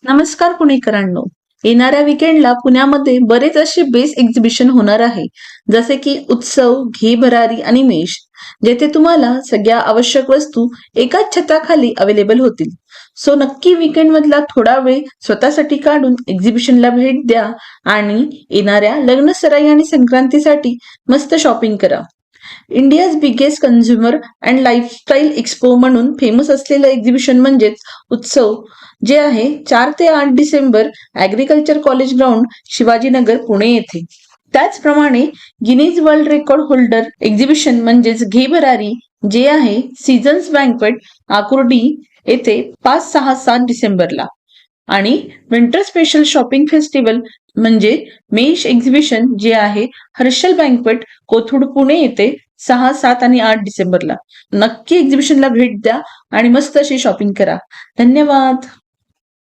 नमस्कार पुणेकरांनो. येणाऱ्या विकेंडला पुण्यामध्ये बरेच असे बेस एक्झिबिशन होणार आहे. जसे की उत्सव, घे भरारी आणि मेष, जेथे तुम्हाला सगळ्या आवश्यक वस्तू एकाच छताखाली अवेलेबल होतील. सो नक्की विकेंड मधला थोडा वेळ स्वतःसाठी काढून एक्झिबिशनला भेट द्या आणि येणाऱ्या लग्न सराई आणि संक्रांतीसाठी मस्त शॉपिंग करा. India's biggest consumer and lifestyle expo म्हणून फेमस असलेलं एक्झिबिशन म्हणजेच उत्सव, जे आहे 4 ते 8 December agriculture college ground, Shivajinagar, Pune येथे. त्याचप्रमाणे Guinness world record holder exhibition म्हणजेच घे भरारी, जे आहे सीझन्स बँकवेट, आकुर्डी येथे 5, 6, 7 डिसेंबरला. आणि विंटर स्पेशल शॉपिंग फेस्टिवल म्हणजे मेष एक्झिबिशन, जे आहे हर्षल बँकवेट, कोथरूड, पुणे येथे 6, 7 आणि 8 डिसेंबरला. नक्की एक्झिबिशनला भेट द्या आणि मस्त अशी शॉपिंग करा. धन्यवाद.